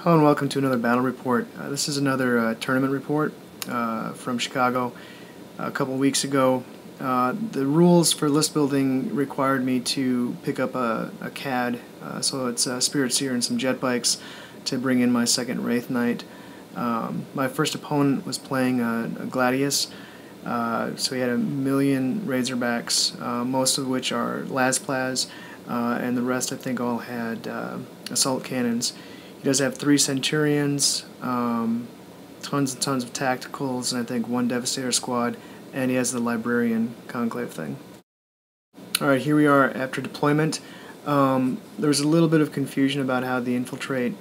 Hello and welcome to another battle report. This is another tournament report from Chicago. A couple weeks ago, the rules for list building required me to pick up a CAD, so it's a Spirit Seer and some jet bikes to bring in my second Wraith Knight. My first opponent was playing a Gladius, so he had 1,000,000 Razorbacks, most of which are Lasplas, and the rest I think all had assault cannons. He does have 3 Centurions, tons and tons of tacticals, and I think 1 Devastator squad, and he has the Librarian Conclave thing. Alright, here we are after deployment. There was a little bit of confusion about how the Infiltrate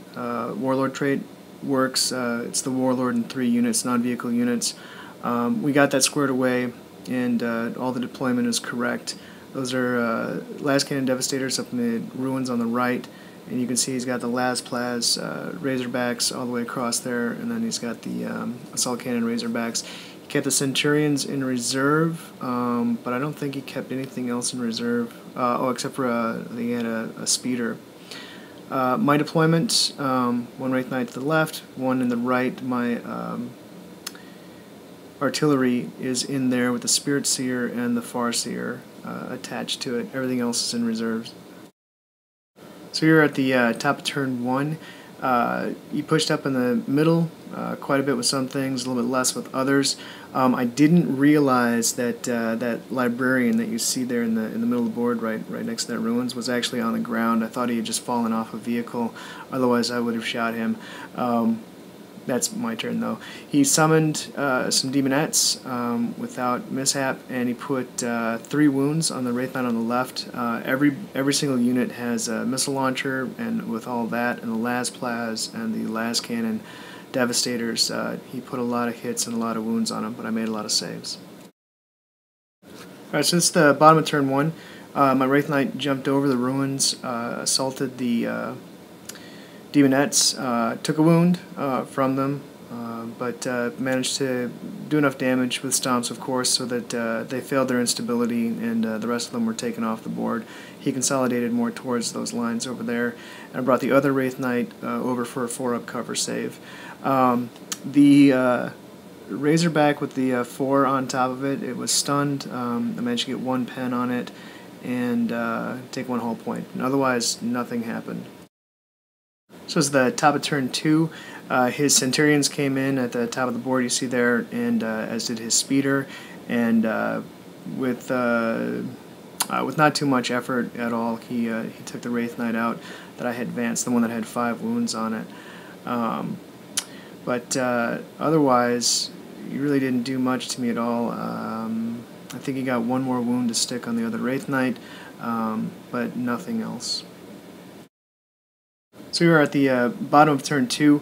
Warlord trait works. It's the Warlord in 3 units, non-vehicle units. We got that squared away, and all the deployment is correct. Those are Las Cannon Devastators up in the ruins on the right. And you can see he's got the Lasplas Razorbacks all the way across there, and then he's got the Assault Cannon Razorbacks. He kept the Centurions in reserve, but I don't think he kept anything else in reserve. Except for he had a Speeder. My deployment, 1 Wraith Knight to the left, 1 in the right. My artillery is in there with the Spirit Seer and the Farseer attached to it. Everything else is in reserves. So you're at the top of turn 1. You pushed up in the middle quite a bit with some things, a little bit less with others. I didn't realize that that Librarian that you see there in the middle of the board, right next to that ruins, was actually on the ground. I thought he had just fallen off a vehicle. Otherwise, I would have shot him. That's my turn, though. He summoned some Demonettes without mishap, and he put 3 wounds on the Wraith Knight on the left. Every single unit has a missile launcher, and with all that, and the Lasplas and the Las Cannon Devastators, he put a lot of hits and a lot of wounds on them, but I made a lot of saves. Alright, so it's the bottom of turn 1. My Wraith Knight jumped over the ruins, assaulted the Demonettes, took a wound from them, but managed to do enough damage with stomps, of course, so that they failed their instability, and the rest of them were taken off the board. He consolidated more towards those lines over there, and I brought the other Wraith Knight over for a 4-up cover save. The Razorback with the 4 on top of it, it was stunned. I managed to get 1 pen on it and take 1 hull point. And otherwise, nothing happened. So it's the top of turn 2. His Centurions came in at the top of the board, you see there, and as did his Speeder, and with not too much effort at all, he took the Wraith Knight out that I had advanced, the one that had 5 wounds on it. But otherwise, he really didn't do much to me at all. I think he got 1 more wound to stick on the other Wraith Knight, but nothing else. So we were at the bottom of turn 2.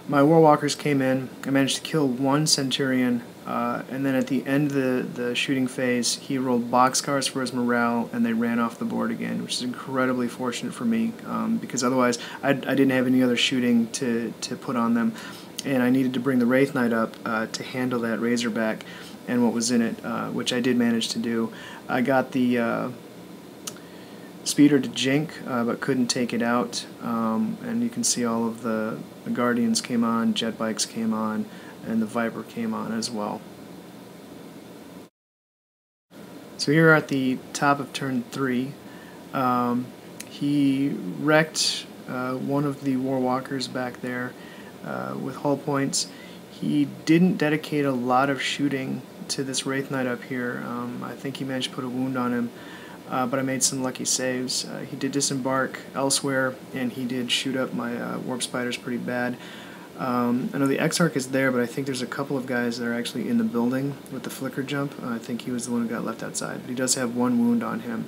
My Warwalkers came in. I managed to kill 1 Centurion, and then at the end of the shooting phase, he rolled boxcars for his morale, and they ran off the board again, which is incredibly fortunate for me, because otherwise I didn't have any other shooting to put on them, and I needed to bring the Wraith Knight up to handle that Razorback and what was in it, which I did manage to do. I got the Speeder to jink, but couldn't take it out, and you can see all of the Guardians came on, jet bikes came on, and the Viper came on as well. So here at the top of turn 3, he wrecked 1 of the Warwalkers back there with hull points. He didn't dedicate a lot of shooting to this Wraith Knight up here. I think he managed to put a wound on him. But I made some lucky saves. He did disembark elsewhere, and he did shoot up my Warp Spiders pretty bad. I know the Exarch is there, but I think there's a couple of guys that are actually in the building with the flicker jump. I think he was the one who got left outside, but he does have 1 wound on him.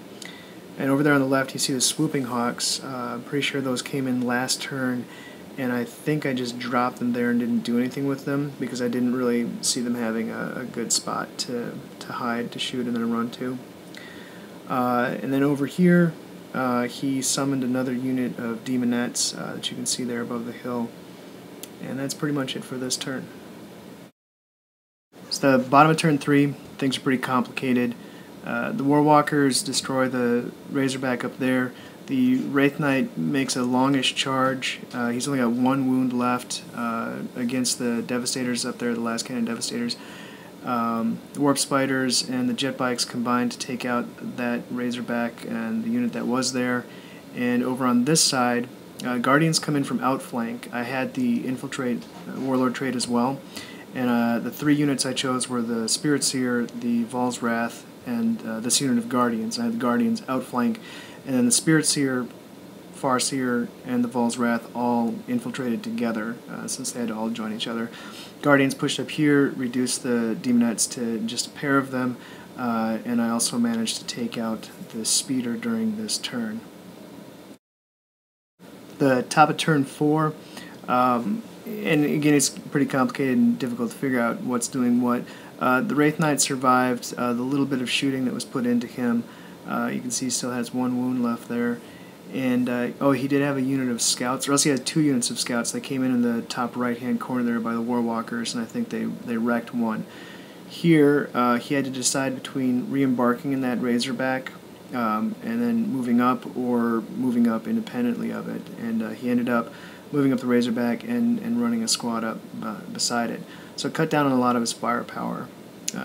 And over there on the left, you see the Swooping Hawks. I'm pretty sure those came in last turn, and I think I just dropped them there and didn't do anything with them because I didn't really see them having a good spot to hide, to shoot, and then run to. And then over here, he summoned another unit of Demonettes that you can see there above the hill. And that's pretty much it for this turn. So the bottom of turn 3, things are pretty complicated. The Warwalkers destroy the Razorback up there. The Wraith Knight makes a longish charge. He's only got 1 wound left against the Devastators up there, the last cannon Devastators. The Warp Spiders and the Jet Bikes combined to take out that Razorback and the unit that was there. And over on this side, Guardians come in from outflank. I had the Infiltrate Warlord trait as well. And the 3 units I chose were the Spirit Seer, the Vol's Wrath, and this unit of Guardians. I had the Guardians outflank, and then the Spirit Seer, Farseer, and the Vol's Wrath all infiltrated together since they had to all join each other. Guardians pushed up here, reduced the Demonettes to just a pair of them, and I also managed to take out the Speeder during this turn. The top of turn 4, and again it's pretty complicated and difficult to figure out what's doing what. The Wraith Knight survived the little bit of shooting that was put into him. You can see he still has 1 wound left there. And, oh, he did have a unit of scouts, or else he had 2 units of scouts that came in the top right-hand corner there by the Warwalkers, and I think they wrecked 1. Here, he had to decide between re-embarking in that Razorback and then moving up, or moving up independently of it. And he ended up moving up the Razorback and running a squad up beside it. So it cut down on a lot of his firepower.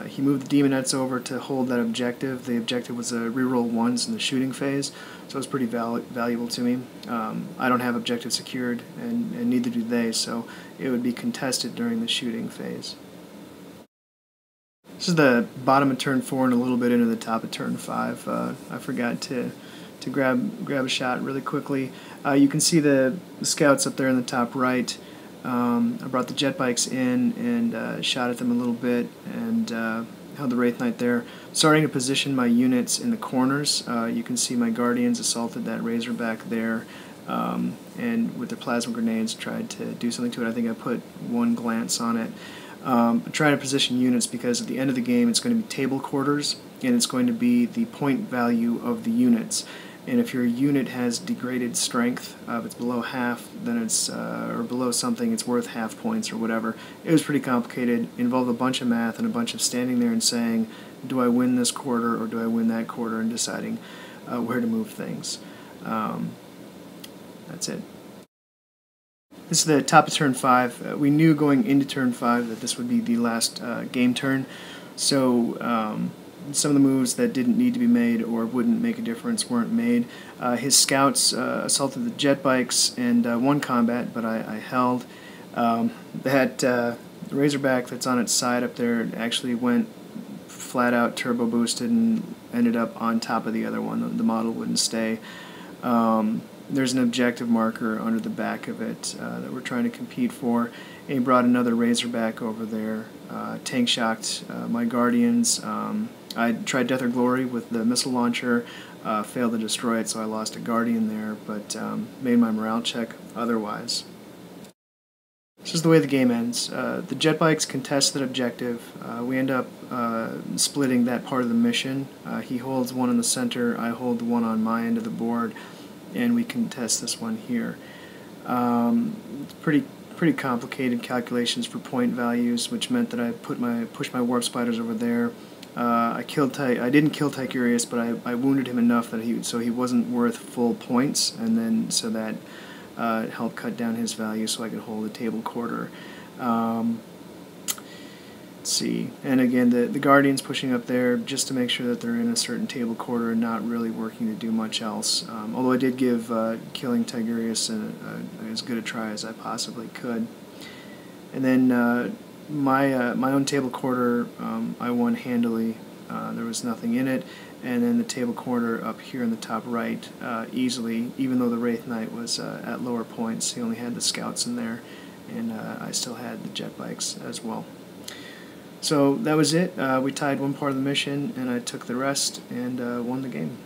He moved the Demonettes over to hold that objective. The objective was a reroll 1s in the shooting phase, so it was pretty valuable to me. I don't have objective secured, and neither do they, so it would be contested during the shooting phase. This is the bottom of turn 4 and a little bit into the top of turn 5. I forgot to grab a shot really quickly. You can see the scouts up there in the top right. I brought the jet bikes in and shot at them a little bit and held the Wraith Knight there. Starting to position my units in the corners. You can see my Guardians assaulted that Razorback there and with their plasma grenades tried to do something to it. I think I put 1 glance on it. I'm trying to position units because at the end of the game it's going to be table quarters and it's going to be the point value of the units. And if your unit has degraded strength, if it's below half, then it's, or below something, it's worth half points or whatever. It was pretty complicated. It involved a bunch of math and a bunch of standing there and saying, do I win this quarter or do I win that quarter, and deciding where to move things. That's it. This is the top of turn 5. We knew going into turn 5 that this would be the last game turn. So some of the moves that didn't need to be made or wouldn't make a difference weren't made. His scouts assaulted the jet bikes and won combat, but I held. That Razorback that's on its side up there actually went flat out turbo boosted and ended up on top of the other one. The model wouldn't stay. There's an objective marker under the back of it that we're trying to compete for. And he brought another Razorback over there. Tank shocked my Guardians. I tried Death or Glory with the missile launcher, failed to destroy it, so I lost a Guardian there, but made my morale check otherwise. This is the way the game ends. The jet bikes contest that objective. We end up splitting that part of the mission. He holds 1 in the center, I hold the 1 on my end of the board, and we contest this one here. It's pretty complicated calculations for point values, which meant that I pushed my Warp Spiders over there. I didn't kill Tigurius, but I wounded him enough that he wasn't worth full points, and then so that helped cut down his value so I could hold a table quarter. Let's see, and again the Guardians pushing up there just to make sure that they're in a certain table quarter and not really working to do much else. Although I did give killing Tigurius as good a try as I possibly could. And then my own table quarter, I won handily. There was nothing in it, and then the table quarter up here in the top right easily, even though the Wraith Knight was at lower points. He only had the scouts in there, and I still had the jet bikes as well. So that was it. We tied 1 part of the mission, and I took the rest and won the game.